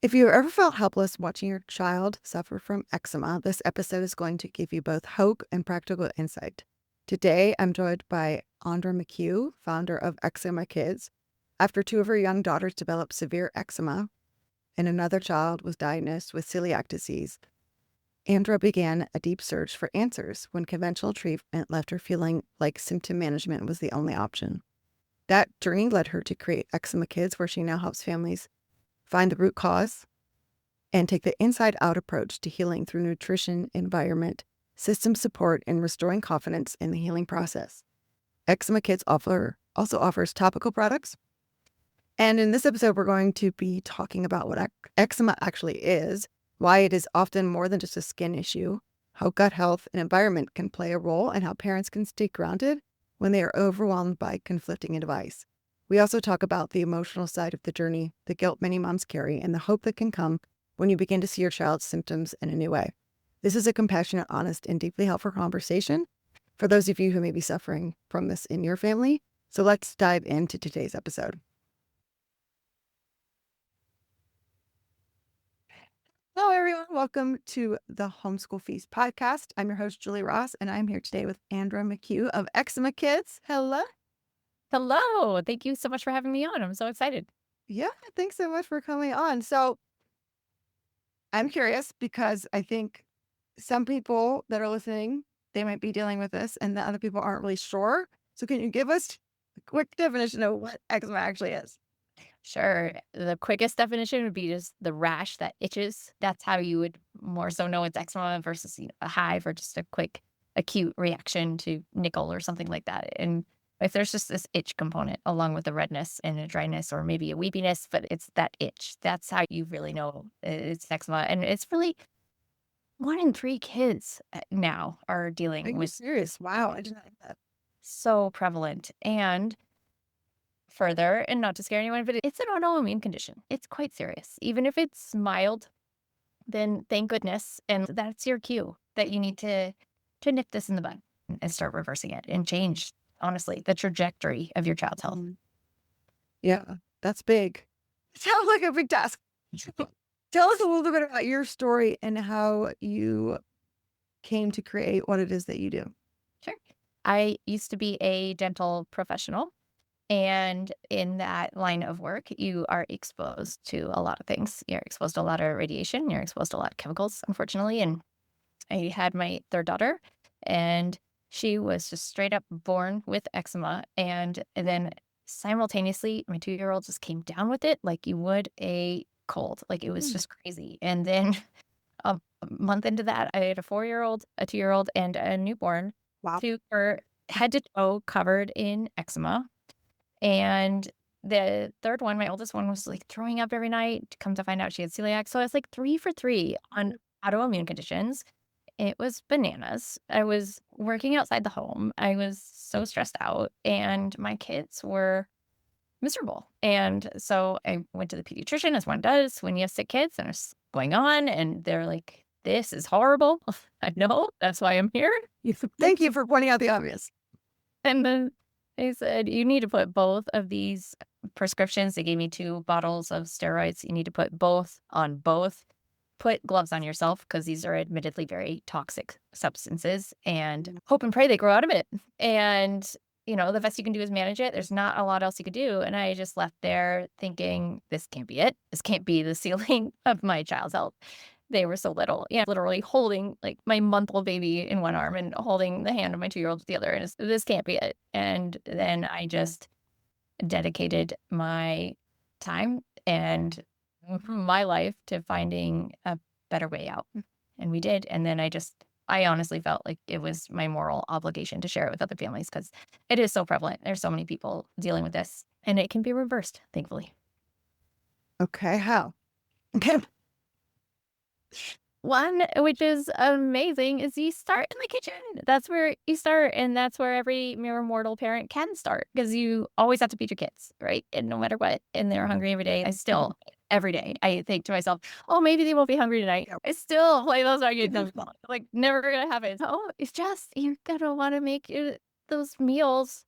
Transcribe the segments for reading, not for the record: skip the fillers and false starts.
If you ever felt helpless watching your child suffer from eczema, this episode is going to give you both hope and practical insight. Today, I'm joined by Andra McHugh, founder of Eczema Kids. After two of her young daughters developed severe eczema and another child was diagnosed with celiac disease, Andra began a deep search for answers when conventional treatment left her feeling like symptom management was the only option. That journey led her to create Eczema Kids, where she now helps families find the root cause and take the inside-out approach to healing through nutrition, environment, system support, and restoring confidence in the healing process. Eczema Kids also offers topical products. And in this episode, we're going to be talking about what eczema actually is, why it is often more than just a skin issue, how gut health and environment can play a role, and how parents can stay grounded when they are overwhelmed by conflicting advice. We also talk about the emotional side of the journey, the guilt many moms carry, and the hope that can come when you begin to see your child's symptoms in a new way. This is a compassionate, honest, and deeply helpful conversation for those of you who may be suffering from this in your family. So let's dive into today's episode. Hello, everyone. Welcome to the Homeschool Feast podcast. I'm your host, Julie Ross, and I'm here today with Andra McHugh of Eczema Kids. Hello. Hello. Thank you so much for having me on. I'm so excited. Yeah, thanks so much for coming on. So I'm curious because I think some people that are listening, they might be dealing with this and the other people aren't really sure. So can you give us a quick definition of what eczema actually is? Sure. The quickest definition would be just the rash that itches. That's how you would more so know it's eczema versus a hive or just a quick acute reaction to nickel or something like that. And if there's just this itch component along with the redness and a dryness or maybe a weepiness, but it's that itch, that's how you really know it's eczema. And it's really 1 in 3 kids now are Are dealing you with serious? Wow, I did not know that. so prevalent. And further, and not to scare anyone, but it's an autoimmune condition. It's quite serious. Even if it's mild, then thank goodness. And that's your cue that you need to nip this in the bud and start reversing it and change, honestly, the trajectory of your child's health. Mhm. Yeah, that's big. Sounds like a big task. Tell us a little bit about your story and how you came to create what it is that you do. Sure. I used to be a dental professional. And in that line of work, you are exposed to a lot of things. You're exposed to a lot of radiation. You're exposed to a lot of chemicals, unfortunately. And I had my third daughter, and she was just straight up born with eczema. And then simultaneously, my 2-year-old just came down with it like you would a cold. Like it was Hmm. just crazy. And then a month into that, I had a 4-year-old, a 2-year-old, and a newborn Wow. who were head to toe covered in eczema. And the third one, my oldest one, was, like, throwing up every night. Come to find out she had celiac, so I was, like, 3 for 3 on autoimmune conditions. It was bananas. I was working outside the home. I was so stressed out, and my kids were miserable. And so I went to the pediatrician, as one does when you have sick kids, and it's going on, and they're like, "This is horrible." I know, that's why I'm here. Thank you for pointing out the obvious. And then they said, "You need to put both of these prescriptions." They gave me 2 bottles of steroids. "You need to put both on both. Put gloves on yourself because these are admittedly very toxic substances, and hope and pray they grow out of it." And, the best you can do is manage it. There's not a lot else you could do. And I just left there thinking, "This can't be it. This can't be the ceiling of my child's health." They were so little. Yeah, literally holding, like, my month-old baby in one arm and holding the hand of my 2-year-old with the other, and this can't be it. And then I just dedicated my time and my life to finding a better way out, and we did. And then I honestly felt like it was my moral obligation to share it with other families because it is so prevalent. There's so many people dealing with this, and it can be reversed, thankfully. Okay, how? Okay. One, which is amazing, is you start in the kitchen. That's where you start, and that's where every mere mortal parent can start because you always have to feed your kids, right? And no matter what, and they're hungry every day. I still, every day, I think to myself, "Oh, maybe they won't be hungry tonight." Yeah. I still play those arguments, like, never gonna happen. So it's just, you're gonna wanna make those meals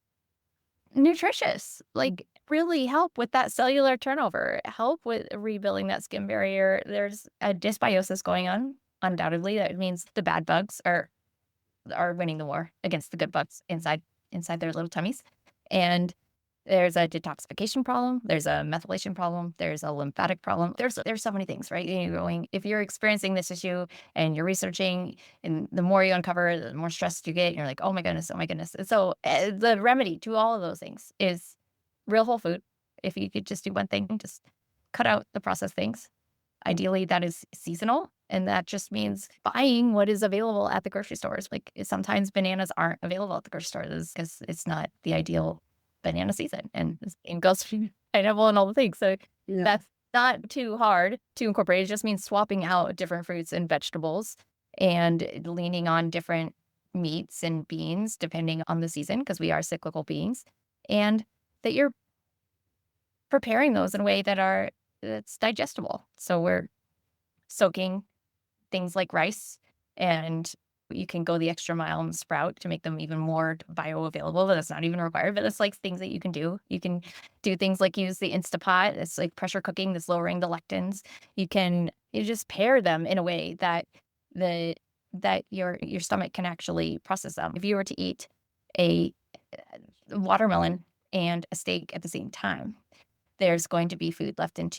nutritious. Like, really help with that cellular turnover, help with rebuilding that skin barrier. There's a dysbiosis going on, undoubtedly. That means the bad bugs are winning the war against the good bugs inside their little tummies. And there's a detoxification problem, there's a methylation problem, there's a lymphatic problem. There's so many things, right? You're going if you're experiencing this issue and you're researching, and the more you uncover, the more stressed you get. And you're like, oh my goodness, oh my goodness. And so the remedy to all of those things is real whole food. If you could just do one thing, just cut out the processed things. Ideally, that is seasonal, and that just means buying what is available at the grocery stores. Like, sometimes bananas aren't available at the grocery stores because it's not the ideal banana season, and the same goes for pineapple and all the things. So Yeah. that's not too hard to incorporate. It just means swapping out different fruits and vegetables and leaning on different meats and beans depending on the season, because we are cyclical beings, and that you're preparing those in a way that's digestible. So we're soaking things like rice, and you can go the extra mile and sprout to make them even more bioavailable, but that's not even required. But it's like things that you can do. You can do things like use the Instapot. It's like pressure cooking that's lowering the lectins. You just pair them in a way the that your stomach can actually process them. If you were to eat a watermelon and a steak at the same time, there's going to be food left in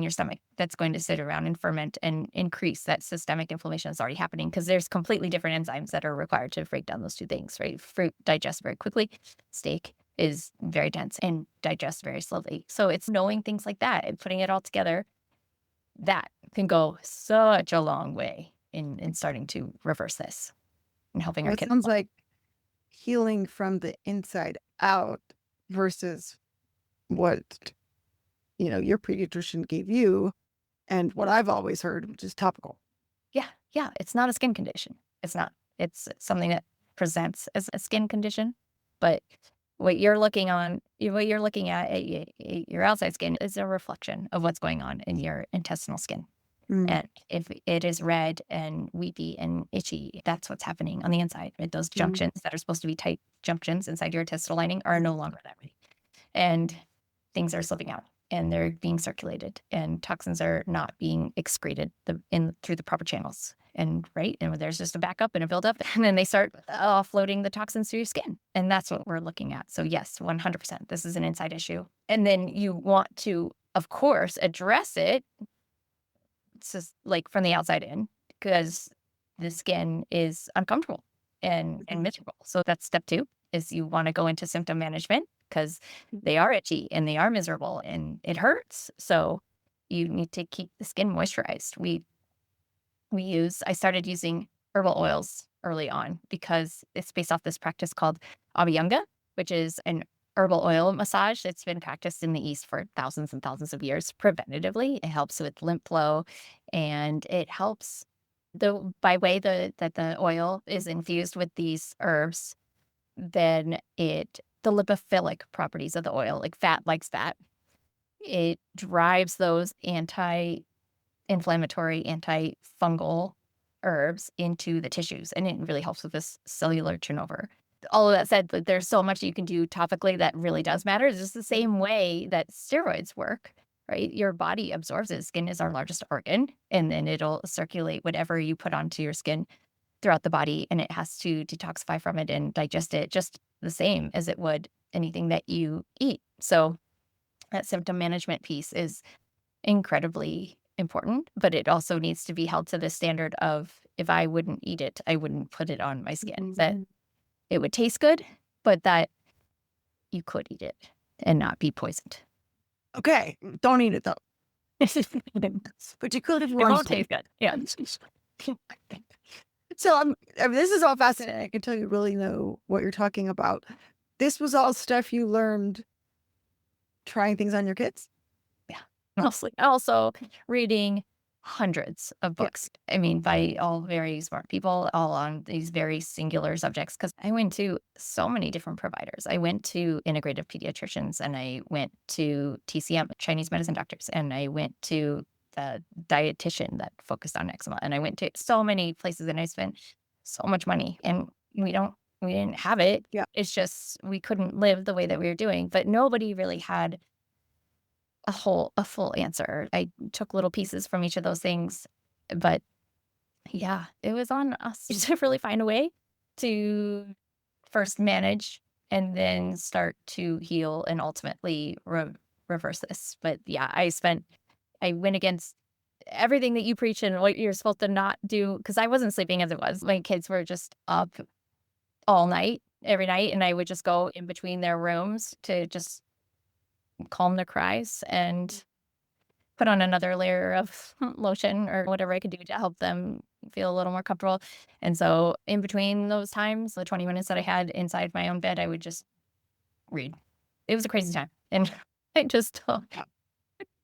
your stomach that's going to sit around and ferment and increase that systemic inflammation that's already happening, because there's completely different enzymes that are required to break down those two things, right? Fruit digests very quickly. Steak is very dense and digests very slowly. So it's knowing things like that and putting it all together that can go such a long way in starting to reverse this and helping our It kids. sounds like healing from the inside out versus what, your pediatrician gave you and what I've always heard, which is topical. Yeah, yeah, it's not a skin condition. It's not. It's something that presents as a skin condition, but what you're looking at your outside skin is a reflection of what's going on in your intestinal skin. Mm, And if it is red and weepy and itchy, that's what's happening on the inside, right? Those mm, junctions that are supposed to be tight junctions inside your intestinal lining are no longer that way. And things are slipping out and they're being circulated, and toxins are not being excreted through the proper channels. And right, and there's just a backup and a buildup, and then they start offloading the toxins through your skin, and that's what we're looking at. So yes, 100%, this is an inside issue, and then you want to, of course, address it. It's just like from the outside in, because the skin is uncomfortable and miserable. So that's step two, is you want to go into symptom management, because they are itchy and they are miserable and it hurts. So you need to keep the skin moisturized. I started using herbal oils early on because it's based off this practice called Abhyanga, which is an herbal oil massage that's been practiced in the East for thousands and thousands of years preventatively. It helps with lymph flow, and it helps by way that the oil is infused with these herbs, then the lipophilic properties of the oil, like fat likes fat, it drives those anti-inflammatory, antifungal herbs into the tissues, and it really helps with this cellular turnover. All of that said, like, there's so much you can do topically that really does matter. It's just the same way that steroids work, right? Your body absorbs it. Skin is our largest organ, and then it'll circulate whatever you put onto your skin throughout the body, and it has to detoxify from it and digest it just the same as it would anything that you eat. So that symptom management piece is incredibly important, but it also needs to be held to the standard of, if I wouldn't eat it, I wouldn't put it on my skin. That it would taste good, but that you could eat it and not be poisoned. Okay, don't eat it though. But you could if you It wanted won't to. taste good. Yeah. So this is all fascinating. I can tell you really know what you're talking about. This was all stuff you learned trying things on your kids? Yeah. Mostly. Also reading hundreds of Yeah. books. I mean, by all very smart people, all on these very singular subjects. Because I went to so many different providers. I went to integrative pediatricians, and I went to TCM, Chinese medicine doctors, and I went to the dietitian that focused on eczema. And I went to so many places, and I spent so much money, and we didn't have it. Yeah. It's just we couldn't live the way that we were doing. But nobody really had a full answer. I took little pieces from each of those things, but yeah, it was on us to really find a way to first manage and then start to heal and ultimately reverse this. But yeah, I went against everything that you preach and what you're supposed to not do because I wasn't sleeping as it was. My kids were just up all night, every night, and I would just go in between their rooms to just calm their cries and put on another layer of lotion or whatever I could do to help them feel a little more comfortable. And so in between those times, the 20 minutes that I had inside my own bed, I would just read. It was a crazy time. And I just Yeah.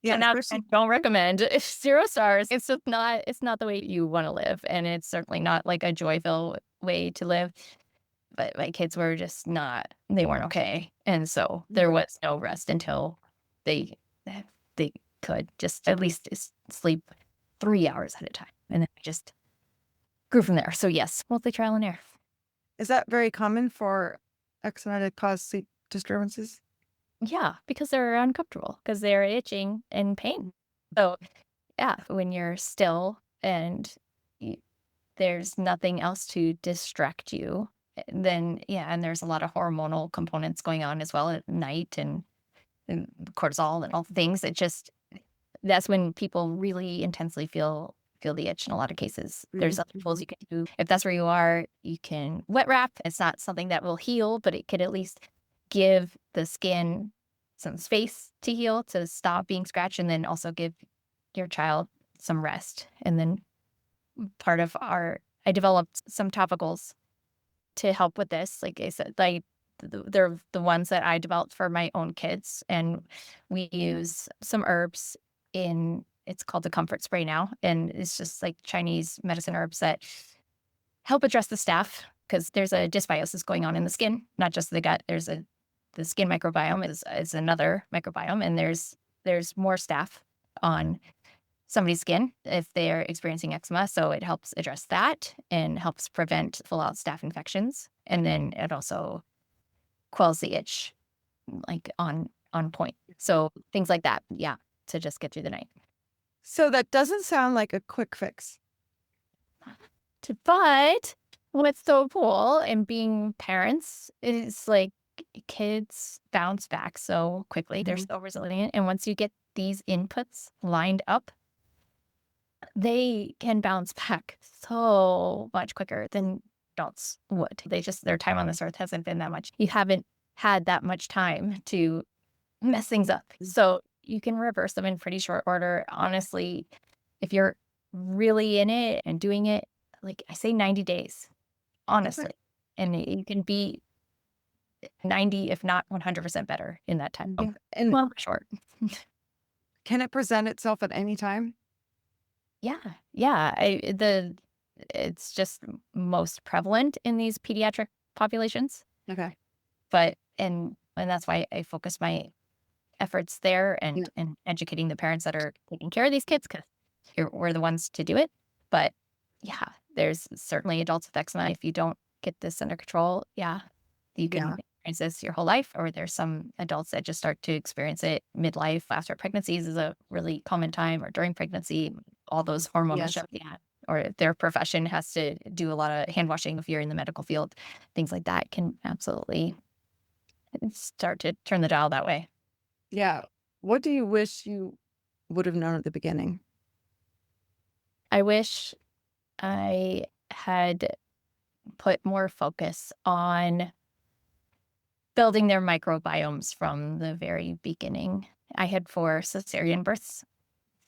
Yeah, 10 out of 10 especially don't recommend. It's 0 stars. It's not the way you wanna live, and it's certainly not like a joyful way to live, but my kids were just not they weren't okay, and so there was no rest until they they could just at least sleep 3 hours at a time, and then I just grew from there. So, yes, mostly trial and error. is that very common for eczema to cause sleep disturbances? Yeah, because they're uncomfortable because 'cause they're itching and pain. So, yeah, when you're still and y there's nothing else to distract you, then yeah, and there's a lot of hormonal components going on as well at night and cortisol and all the things. It just that's when people really intensely feel the itch in a lot of cases. There's Mhm, other tools mhm. you can do. If that's where you are, you can wet wrap. It's not something that will heal, but it could at least give the skin some space to heal, to stop being scratched, and then also give your child some rest. And then part of our I developed some topicals to help with this. Like I said, they're the ones that I developed for my own kids, and we use some herbs in it's called the comfort spray now, and it's just like Chinese medicine herbs that help address the staph because there's a dysbiosis going on in the skin, not just the gut. The skin microbiome is another microbiome, and there's more staph on somebody's skin if they're experiencing eczema. So it helps address that and helps prevent full out staph infections. And then it also quells the itch like on point. So things like that. Yeah. To just get through the night. So that doesn't sound like a quick fix. But what's so cool and being parents is like kids bounce back so quickly. They're Mhm. so resilient. And once you get these inputs lined up, they can bounce back so much quicker than adults would. Their time on this earth hasn't been that much. You haven't had that much time to mess things up. So you can reverse them in pretty short order. Honestly, if you're really in it and doing it, like I say 90 days, Okay. honestly. And you can be 90, if not 100% better in that time. Yeah. And Well, short. can it present itself at any time? Yeah, yeah, it's just most prevalent in these pediatric populations, Okay. but and that's why I focus my efforts there Yeah. and educating the parents that are taking care of these kids because we're the ones to do it. But yeah, there's certainly adults with eczema. If you don't get this under control, yeah, you can Yeah. experience this your whole life. Or there's some adults that just start to experience it midlife after pregnancies is a really common time or during pregnancy, all those hormonal Yes. shifts. Yeah. Or if their profession has to do a lot of hand washing if you're in the medical field, things like that can absolutely start to turn the dial that way. Yeah. What do you wish you would have known at the beginning? I wish I had put more focus on building their microbiomes from the very beginning. I had 4 cesarean births,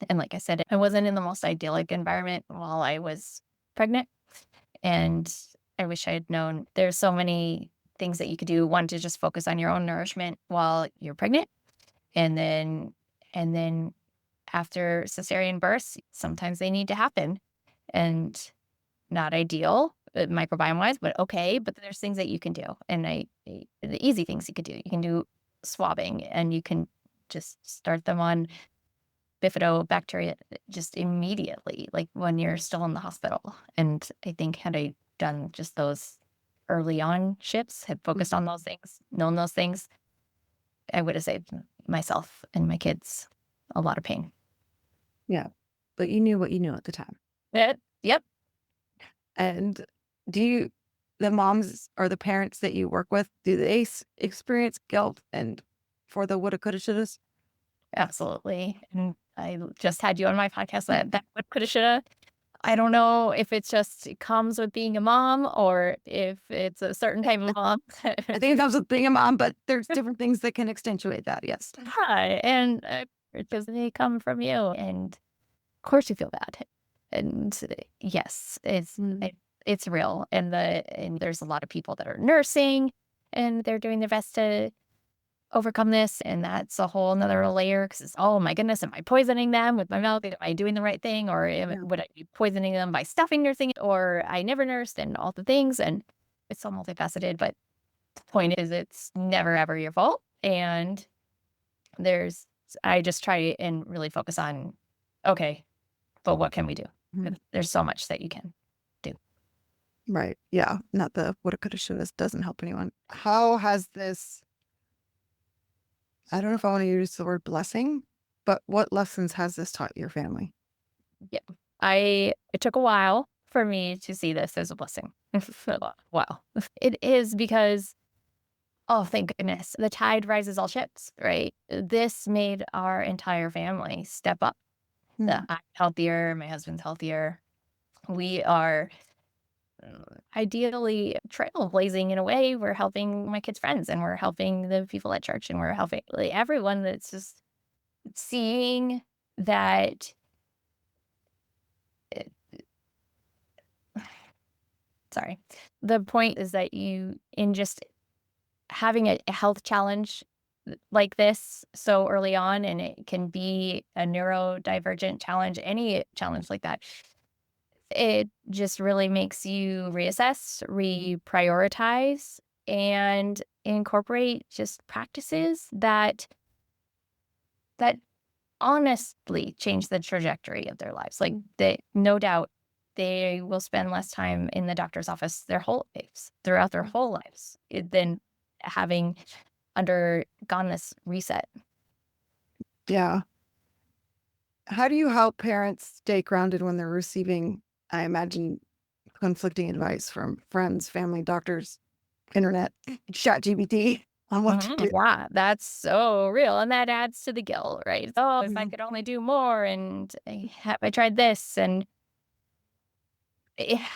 and like I said, I wasn't in the most idyllic environment while I was pregnant, and I wish I had known there's so many things that you could do. One, to just focus on your own nourishment while you're pregnant, and then after cesarean births, sometimes they need to happen, and not ideal, microbiome-wise, but okay, but there's things that you can do, and the easy things you could do. You can do swabbing, and you can just start them on bifidobacteria just immediately, like, when you're still in the hospital, and I think had I done just those early on shifts, had Mm. focused on those things, known those things, I would have saved myself and my kids. a lot of pain. Yeah. But you knew what you knew at the time. Yep. And do you, the moms or the parents that you work with, do they experience guilt and for the woulda, coulda, shouldas? Absolutely. And I just had you on my podcast that what coulda, shoulda. I don't know if it's just it comes with being a mom or if it's a certain type of mom. I think it comes with being a mom, but there's different things that can accentuate that. Yes. Hi, and because they come from you, and of course you feel bad. And yes, it's real, and there's a lot of people that are nursing, and they're doing their best to overcome this, and that's a whole nother layer because it's, oh my goodness, am I poisoning them with my milk? Am I doing the right thing, or Yeah. would I be poisoning them by stuffing their thing? Or I never nursed, and all the things, and it's so multifaceted. But the point is, it's never ever your fault, and there's I just try and really focus on, okay, but what can we do? Mhm. There's so much that you can do. Right. Yeah. Not the woulda, coulda, shouldas doesn't help anyone. How has this, I don't know if I want to use the word blessing, but what lessons has this taught your family? Yeah. It took a while for me to see this as a blessing. Wow. It is because, oh, thank goodness, the tide rises all ships, right? This made our entire family step up. Hmm. I'm healthier, my husband's healthier. We are ideally trailblazing in a way. We're helping my kids' friends and we're helping the people at church and we're helping like, everyone that's just seeing that. Sorry. The point is that you in just having a health challenge like this so early on, and it can be a neurodivergent challenge, any challenge like that, it just really makes you reassess, reprioritize, and incorporate just practices that honestly change the trajectory of their lives. Like they no doubt they will spend less time in the doctor's office their whole lives, throughout their whole lives, than having undergone this reset. Yeah. How do you help parents stay grounded when they're receiving, I imagine, conflicting advice from friends, family, doctors, internet, chat GBT on what to Mhm. do? Yeah, that's so real, and that adds to the guilt, right? Oh, if I Mhm. could only do more, and have I tried this, and yeah,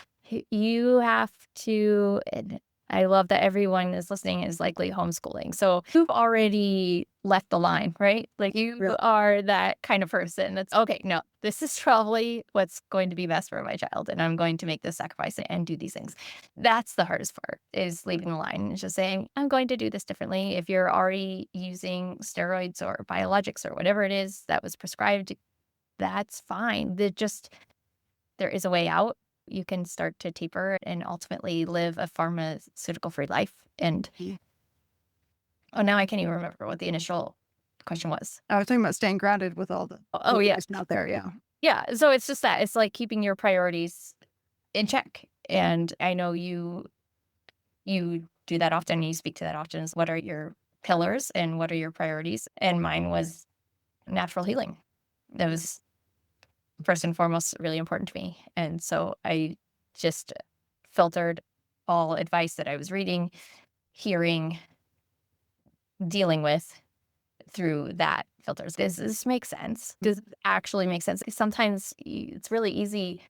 you have to. And I love that everyone is listening is likely homeschooling. So you've already left the line, right? Like you Yeah. are that kind of person that's okay. No, this is probably what's going to be best for my child, and I'm going to make this sacrifice and do these things. That's the hardest part is leaving the line and just saying, I'm going to do this differently. If you're already using steroids or biologics or whatever it is that was prescribed, that's fine. There is a way out. You can start to taper and ultimately live a pharmaceutical-free life, and Mhm. oh, now I can't even remember what the initial question was. I was talking about staying grounded with all the Oh, yeah. information out there. Yeah. Yeah, so it's just that. It's like keeping your priorities in check, and I know you do that often, you speak to that often, is what are your pillars and what are your priorities? And mine was natural healing. That was first and foremost really important to me, and so I just filtered all advice that I was reading, hearing, dealing with through that filters. Does this make sense? Does it actually make sense? Sometimes it's really easy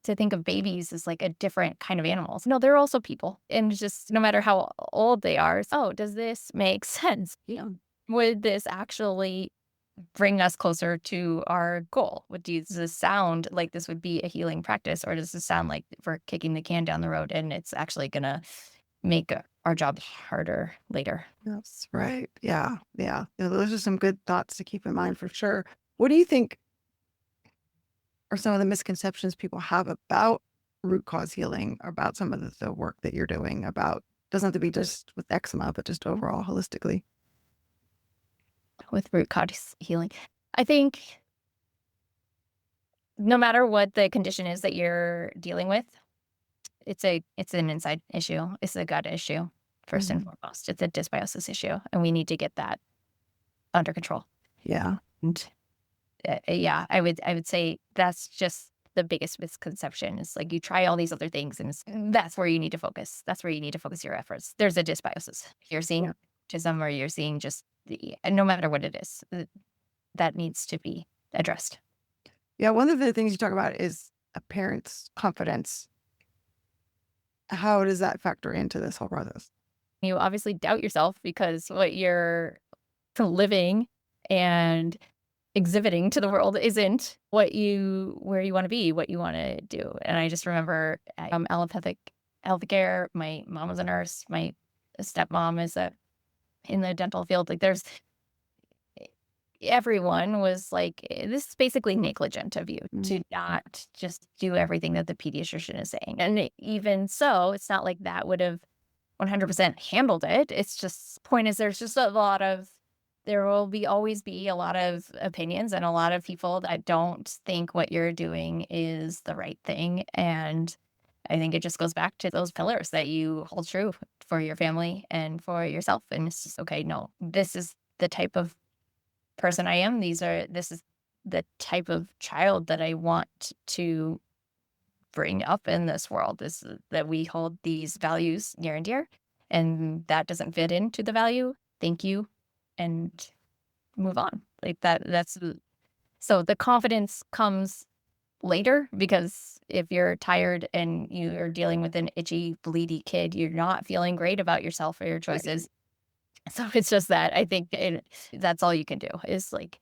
to think of babies as like a different kind of animals. No, they're also people. And just no matter how old they are, oh, does this make sense? Yeah. Would this actually bring us closer to our goal? Does this sound like this would be a healing practice, or does this sound like we're kicking the can down the road and it's actually going to make our job harder later? That's right. Yeah. Yeah. Yeah, those are some good thoughts to keep in mind for sure. What do you think are some of the misconceptions people have about root cause healing, about some of the work that you're doing about doesn't have to be just with eczema, but just overall holistically? With root cause healing. I think no matter what the condition is that you're dealing with, it's an inside issue. It's a gut issue first and Mhm. foremost. It's a dysbiosis issue, and we need to get that under control. Yeah. And Yeah, I would say that's just the biggest misconception. Is like you try all these other things, and that's where you need to focus. That's where you need to focus your efforts. There's a dysbiosis. You're seeing Yeah. autism, or you're seeing just no matter what it is, that needs to be addressed. Yeah, one of the things you talk about is a parent's confidence. How does that factor into this whole process? You obviously doubt yourself because what you're living and exhibiting to the world isn't where you wanna be, what you wanna do, and I just remember, allopathic healthcare, my mom was a nurse, my stepmom is in the dental field, like, there's everyone was like, "This is basically negligent of you Mm, to not just do everything that the pediatrician is saying," and even so, it's not like that would've 100% handled it. It's just point is there's just a lot of there will be always be a lot of opinions and a lot of people that don't think what you're doing is the right thing. And I think it just goes back to those pillars that you hold true for your family and for yourself. And it's just okay, no, this is the type of person I am. This is the type of child that I want to bring up in this world is that we hold these values near and dear, and that doesn't fit into the value. Thank you, and move on. Like that. So the confidence comes later because if you're tired and you're dealing with an itchy, bleedy kid, you're not feeling great about yourself or your right. choices. So it's just that I think that's all you can do is like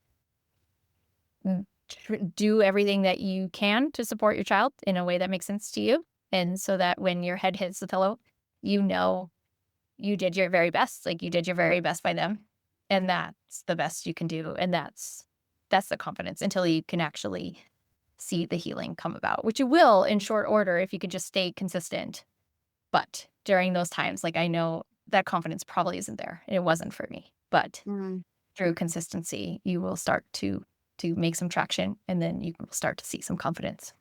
do everything that you can to support your child in a way that makes sense to you. And so that when your head hits the pillow, you know you did your very best. Like you did your very best by them. And that's the best you can do. And that's the confidence until you can actually see the healing come about, which you will in short order if you could just stay consistent. But during those times, like I know that confidence probably isn't there. And it wasn't for me. But Mm. through consistency, you will start to make some traction, and then you will start to see some confidence.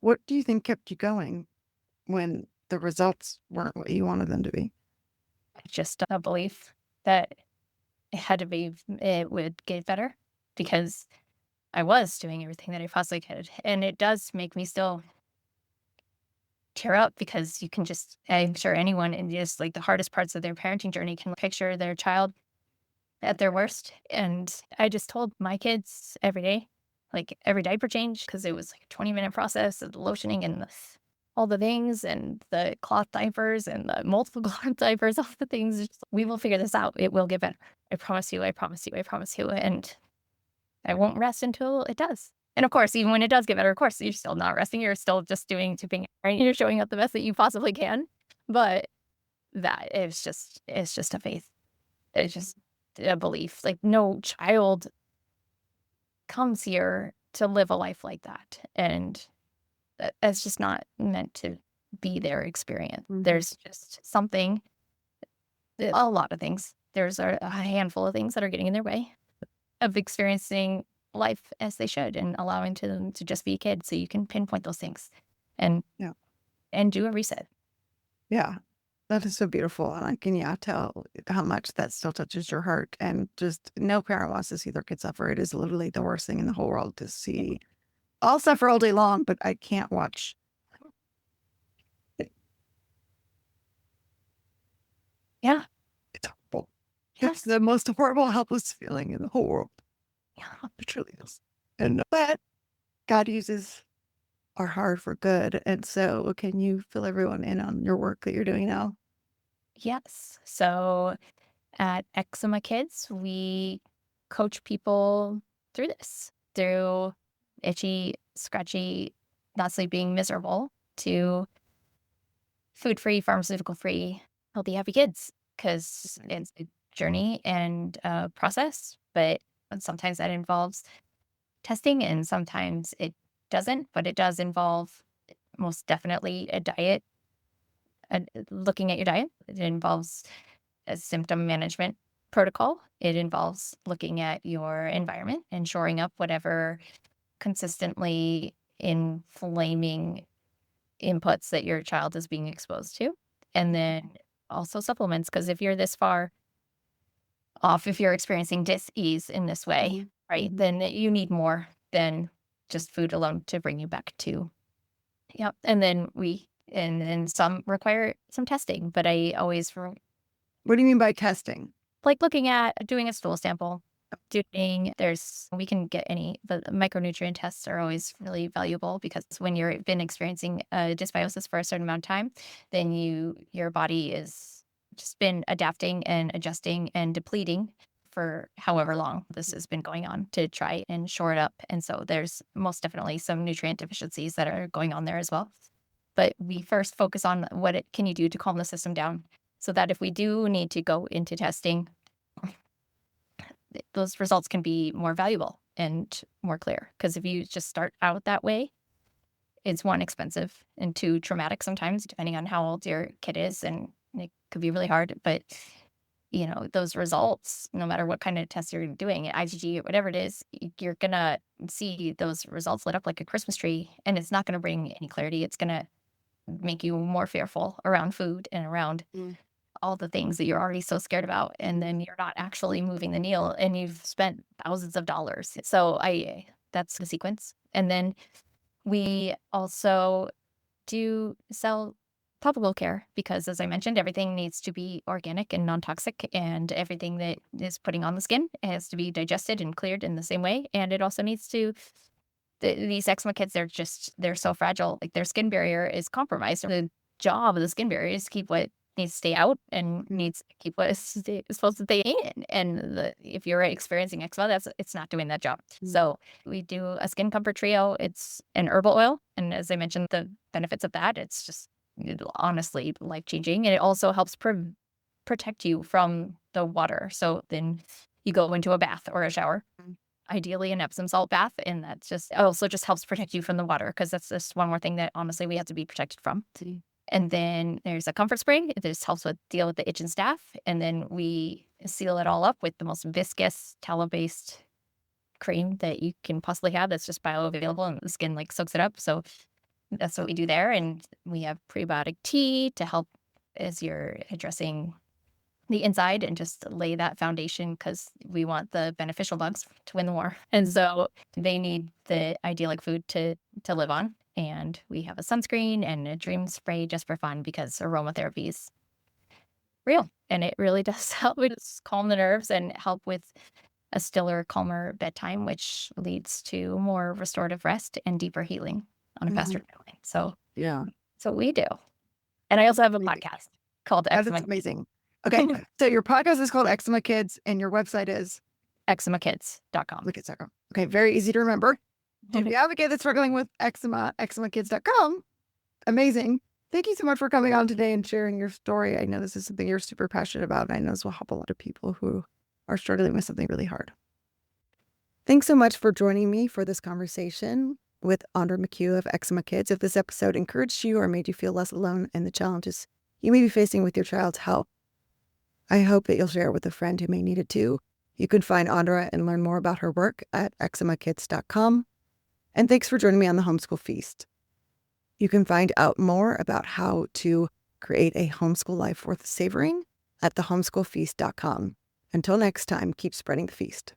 What do you think kept you going when the results weren't what you wanted them to be? Just a belief that it would get better because I was doing everything that I possibly could, and it does make me still tear up because you can just I'm sure anyone in just, like, the hardest parts of their parenting journey can picture their child at their worst, and I just told my kids every day, like, every diaper change, because it was, like, a 20-minute process of the lotioning and all the things and the cloth diapers and the multiple cloth diapers, all the things, it's just, "We will figure this out. It will get better. I promise you, I promise you, I promise you," and I won't rest until it does. And, of course, even when it does get better, of course, you're still not resting, you're still just doing tipping, right? You're showing up the best that you possibly can, but that it's just a faith. It's just a belief. Like, no child comes here to live a life like that, and that's just not meant to be their experience. Mhm. There's just something a lot of things. There's a handful of things that are getting in their way of experiencing life as they should and allowing to them to just be a kid so you can pinpoint those things and Yeah. do a reset. Yeah. That is so beautiful. And I can, yeah, tell how much that still touches your heart. And just no parent wants to see their kid suffer. It is literally the worst thing in the whole world to see. I'll suffer all day long, but I can't watch it. Yeah. It's horrible. It's Yes. the most horrible, helpless feeling in the whole world. Yeah. It truly is. And but God uses our hard for good. And so can you fill everyone in on your work that you're doing now? Yes. So at Eczema Kids, we coach people through this, through itchy, scratchy, not sleeping, miserable to food free, pharmaceutical free, healthy, happy kids. Because it's a journey and a process, but sometimes that involves testing and sometimes it doesn't, but it does involve most definitely a diet and looking at your diet. It involves a symptom management protocol. It involves looking at your environment and shoring up whatever consistently inflaming inputs that your child is being exposed to. And then also supplements, because if you're this far off, if you're experiencing dis ease in this way, Mhm. right, then you need more than just food alone to bring you back to. Yep. And then some require some testing, but I always What do you mean by testing? like looking at doing a stool sample. We can get the micronutrient tests are always really valuable because when you've been experiencing dysbiosis for a certain amount of time, then your body is just been adapting and adjusting and depleting for however long this has been going on to try and shore it up. And so there's most definitely some nutrient deficiencies that are going on there as well. But we first focus on what it can you do to calm the system down so that if we do need to go into testing, those results can be more valuable and more clear. Because if you just start out that way, it's one, expensive, and two, traumatic sometimes, depending on how old your kid is. And it could be really hard. But, those results, no matter what kind of test you're doing, IgG, whatever it is, you're going to see those results lit up like a Christmas tree. And it's not going to bring any clarity. It's going to make you more fearful around food and around all the things that you're already so scared about, and then you're not actually moving the needle and you've spent thousands of dollars. So that's the sequence. And then we also do sell topical care because, as I mentioned, everything needs to be organic and non-toxic, and everything that is putting on the skin has to be digested and cleared in the same way. And it also needs to these eczema kids, they're so fragile, like their skin barrier is compromised. The job of the skin barrier is to keep what needs to stay out and needs to keep what is supposed to stay in. And if you're experiencing eczema, it's not doing that job. So we do a skin comfort trio. It's an herbal oil, and as I mentioned, the benefits of that, it's just honestly life changing, and it also helps protect you from the water. So then you go into a bath or a shower, ideally an Epsom salt bath, and that just also just helps protect you from the water, because that's just one more thing that honestly we have to be protected from. And then there's a comfort spray. This helps deal with the itch and staph. And then we seal it all up with the most viscous tallow-based cream that you can possibly have that's just bioavailable, and the skin soaks it up. So that's what we do there. And we have prebiotic tea to help as you're addressing the inside and just lay that foundation, because we want the beneficial bugs to win the war. And so they need the idyllic food to live on. And we have a sunscreen and a dream spray just for fun, because aromatherapy is real and it really does help with calm the nerves and help with a stiller, calmer bedtime, which leads to more restorative rest and deeper healing on a faster timeline. So Yeah, so we do. And I also have a amazing. podcast called That is Eczema amazing. Okay, so your podcast is called Eczema Kids, and your website is EczemaKids.com. look at Okay, very easy to remember. To the advocate that's struggling with eczema, eczemakids.com. Amazing. Thank you so much for coming on today and sharing your story. I know this is something you're super passionate about, and I know this will help a lot of people who are struggling with something really hard. Thanks so much for joining me for this conversation with Andra McHugh of Eczema Kids. If this episode encouraged you or made you feel less alone in the challenges you may be facing with your child's health, I hope that you'll share it with a friend who may need it too. You can find Andra and learn more about her work at eczemakids.com. And thanks for joining me on the Homeschool Feast. You can find out more about how to create a homeschool life worth savoring at thehomeschoolfeast.com. Until next time, keep spreading the feast.